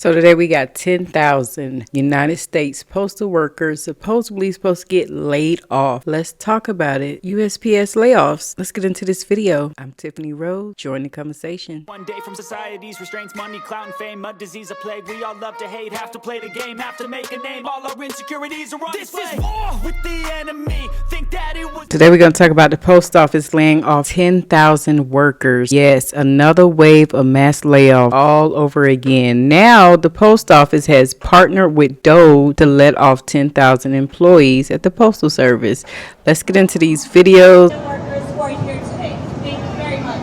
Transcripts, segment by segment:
So today we got 10,000 United States postal workers supposedly supposed to get laid off. Let's talk about it. USPS layoffs. Let's get into this video. I'm Tiffany Rose. Join the conversation. One day from society's restraints, money, clout, and fame, a disease, a plague. We all love to hate, have to play the game, have to make a name. All our insecurities are on display. This is war with the enemy. Think that it was. Today we're going to talk about the post office laying off 10,000 workers. Yes, another wave of mass layoff all over again. Now the post office has partnered with DOGE to let off 10,000 employees at the postal service. Let's get into these videos. Workers who are here today. Thank you very much.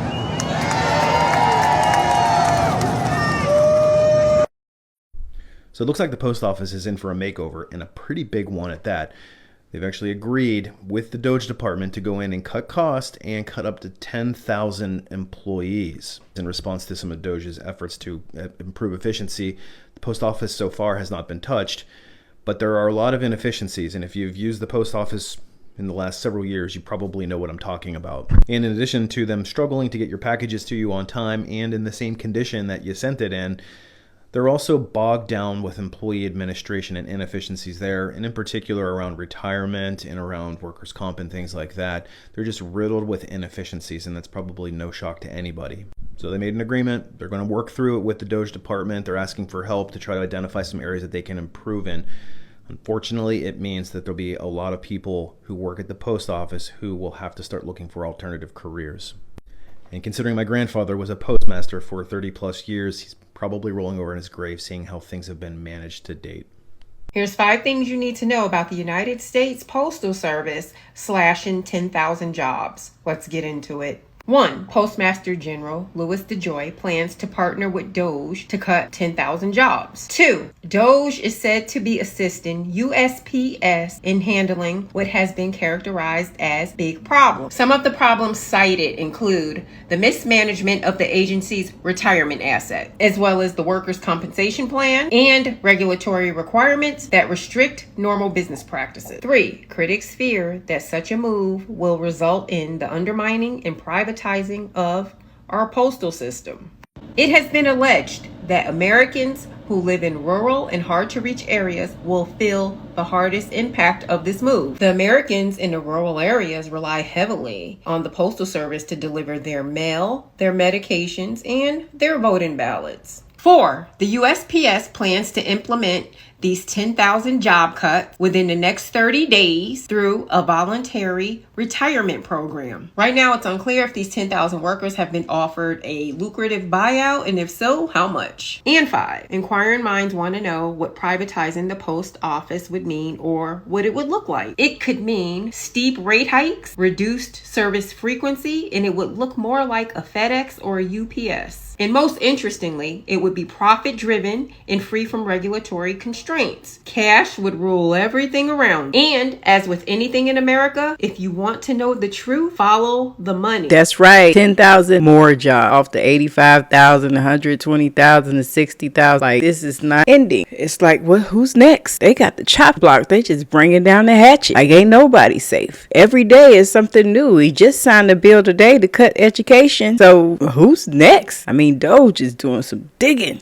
So it looks like the post office is in for a makeover, and a pretty big one at that. They've actually agreed with the DOGE department to go in and cut cost and cut up to 10,000 employees. In response to some of DOGE's efforts to improve efficiency, the post office so far has not been touched, but there are a lot of inefficiencies, and if you've used the post office in the last several years, you probably know what I'm talking about. And in addition to them struggling to get your packages to you on time and in the same condition that you sent it in, they're also bogged down with employee administration and inefficiencies there, and in particular around retirement and around workers' comp and things like that. They're just riddled with inefficiencies, and that's probably no shock to anybody. So they made an agreement. They're going to work through it with the DOGE department. They're asking for help to try to identify some areas that they can improve in. Unfortunately, it means that there'll be a lot of people who work at the post office who will have to start looking for alternative careers. And considering my grandfather was a postmaster for 30 plus years, he's probably rolling over in his grave seeing how things have been managed to date. Here's 5 things you need to know about the United States Postal Service slashing 10,000 jobs. Let's get into it. 1. Postmaster General Louis DeJoy plans to partner with DOGE to cut 10,000 jobs. 2. DOGE is said to be assisting USPS in handling what has been characterized as big problems. Some of the problems cited include the mismanagement of the agency's retirement asset, as well as the workers' compensation plan and regulatory requirements that restrict normal business practices. 3. Critics fear that such a move will result in the undermining and privatizing of our postal system. It has been alleged that Americans who live in rural and hard-to-reach areas will feel the hardest impact of this move. The Americans in the rural areas rely heavily on the Postal Service to deliver their mail, their medications, and their voting ballots. 4. The USPS plans to implement these 10,000 job cuts within the next 30 days through a voluntary retirement program. Right now, it's unclear if these 10,000 workers have been offered a lucrative buyout, and if so, how much. And 5, inquiring minds want to know what privatizing the post office would mean or what it would look like. It could mean steep rate hikes, reduced service frequency, and it would look more like a FedEx or a UPS. And most interestingly, it would be profit-driven and free from regulatory constraints. Cash would rule everything around. And as with anything in America, if you want to know the truth, follow the money. That's right. 10,000 more jobs off the 85,000, 120,000, and 60,000. Like, this is not ending. It's like, well, who's next? They got the chop block. They just bringing down the hatchet. Like, ain't nobody safe. Every day is something new. We just signed a bill today to cut education. So who's next? I mean, DOGE is doing some digging.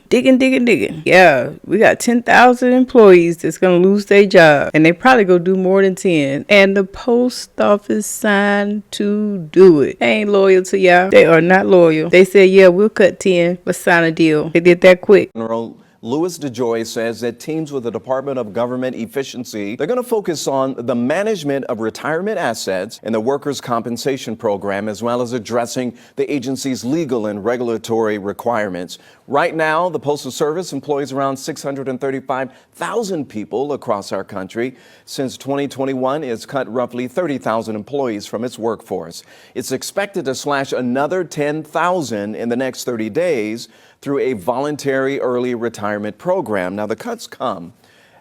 Yeah, we got 10,000 employees that's going to lose their job, and they probably go do more than 10. And the post office signed to do it. They ain't loyal to y'all. They are not loyal. They said, yeah, we'll cut 10. Let's sign a deal. They did that quick. General Louis DeJoy says that teams with the Department of Government Efficiency, they're going to focus on the management of retirement assets and the workers' compensation program, as well as addressing the agency's legal and regulatory requirements. Right now, the Postal Service employs around 635,000 people across our country. Since 2021, it's cut roughly 30,000 employees from its workforce. It's expected to slash another 10,000 in the next 30 days through a voluntary early retirement program. Now, the cuts come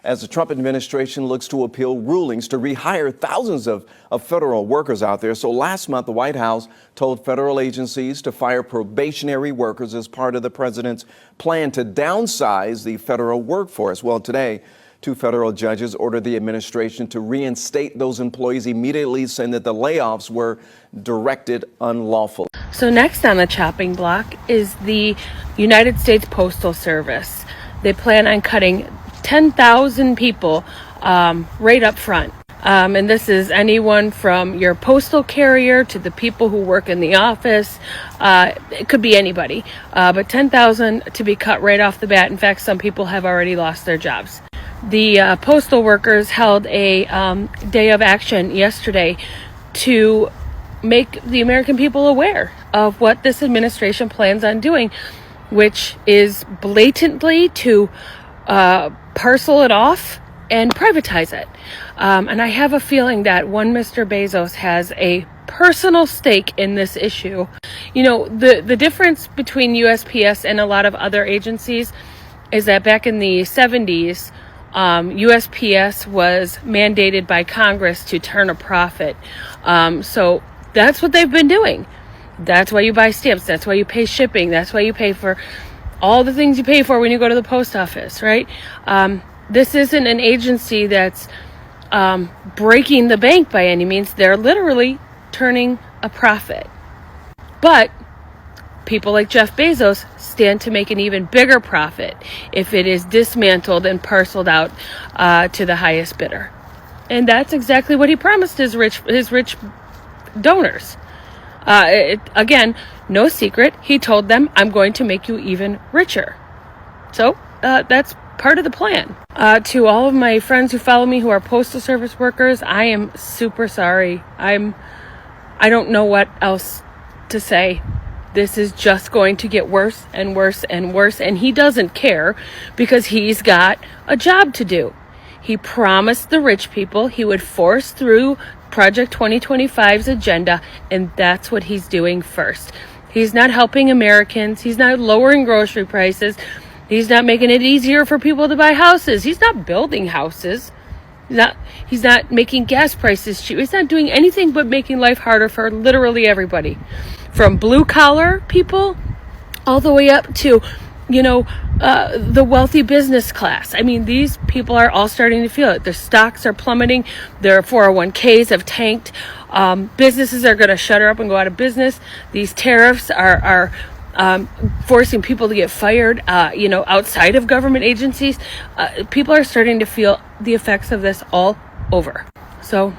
as the Trump administration looks to appeal rulings to rehire thousands of federal workers out there. So last month, the White House told federal agencies to fire probationary workers as part of the president's plan to downsize the federal workforce. Well, today, 2 federal judges ordered the administration to reinstate those employees immediately, saying that the layoffs were directed unlawful. So next on the chopping block is the United States Postal Service. they plan on cutting 10,000 people right up front. And this is anyone from your postal carrier to the people who work in the office. It could be anybody. But 10,000 to be cut right off the bat. In fact, some people have already lost their jobs. The postal workers held a day of action yesterday to make the American people aware of what this administration plans on doing, which is blatantly to parcel it off and privatize it. And I have a feeling that one Mr. Bezos has a personal stake in this issue. You know, the difference between USPS and a lot of other agencies is that back in the 70s, USPS was mandated by Congress to turn a profit. So that's what they've been doing. That's why you buy stamps. That's why you pay shipping. That's why you pay for all the things you pay for when you go to the post office, right? This isn't an agency that's breaking the bank by any means. They're literally turning a profit. But people like Jeff Bezos stand to make an even bigger profit if it is dismantled and parceled out to the highest bidder. And that's exactly what he promised his rich donors. Again, no secret. He told them, I'm going to make you even richer. So that's part of the plan. To all of my friends who follow me who are postal service workers, I am super sorry. I don't know what else to say. This is just going to get worse and worse and worse. And he doesn't care because he's got a job to do. He promised the rich people he would force through Project 2025's agenda, and that's what he's doing first. He's not helping Americans. He's not lowering grocery prices. He's not making it easier for people to buy houses. He's not building houses. He's not making gas prices cheap. He's not doing anything but making life harder for literally everybody. From blue-collar people all the way up to, the wealthy business class. I mean, these people are all starting to feel it. Their stocks are plummeting. Their 401ks have tanked. Businesses are going to shutter up and go out of business. These tariffs are forcing people to get fired, outside of government agencies. People are starting to feel the effects of this all over. So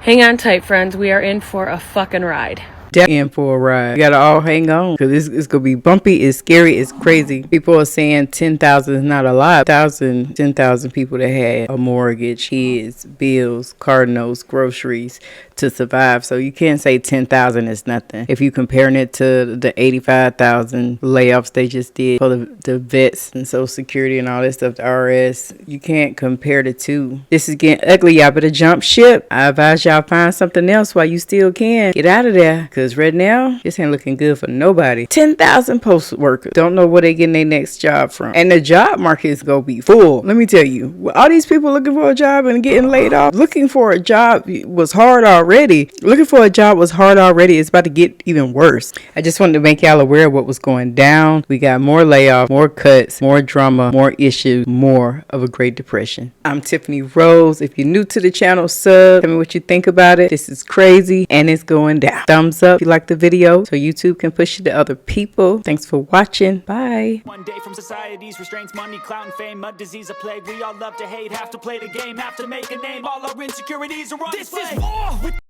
hang on tight, friends. We are in for a fucking ride. In for a ride. You gotta all hang on because it's gonna be bumpy, it's scary, it's crazy. People are saying 10,000 is not a lot. 10,000 people that had a mortgage, kids, bills, car notes, groceries to survive. So you can't say 10,000 is nothing. If you're comparing it to the 85,000 layoffs they just did for the vets and Social Security and all that stuff, the RS, you can't compare the two. This is getting ugly. Y'all better jump ship. I advise y'all find something else while you still can. Get out of there. Because right now, this ain't looking good for nobody. 10,000 postal workers don't know where they getting their next job from. And the job market is going to be full. Let me tell you, all these people looking for a job and getting laid off, looking for a job was hard already. Looking for a job was hard already. It's about to get even worse. I just wanted to make y'all aware of what was going down. We got more layoffs, more cuts, more drama, more issues, more of a Great Depression. I'm Tiffany Rose. If you're new to the channel, sub. Tell me what you think about it. This is crazy and it's going down. Thumbs up if you like the video so YouTube can push it to other people. Thanks for watching. Bye. One day from society's restraints, money, clout, and fame, a disease, a plague. We all love to hate, have to play the game, have to make a name. All our insecurities are on display. This is war with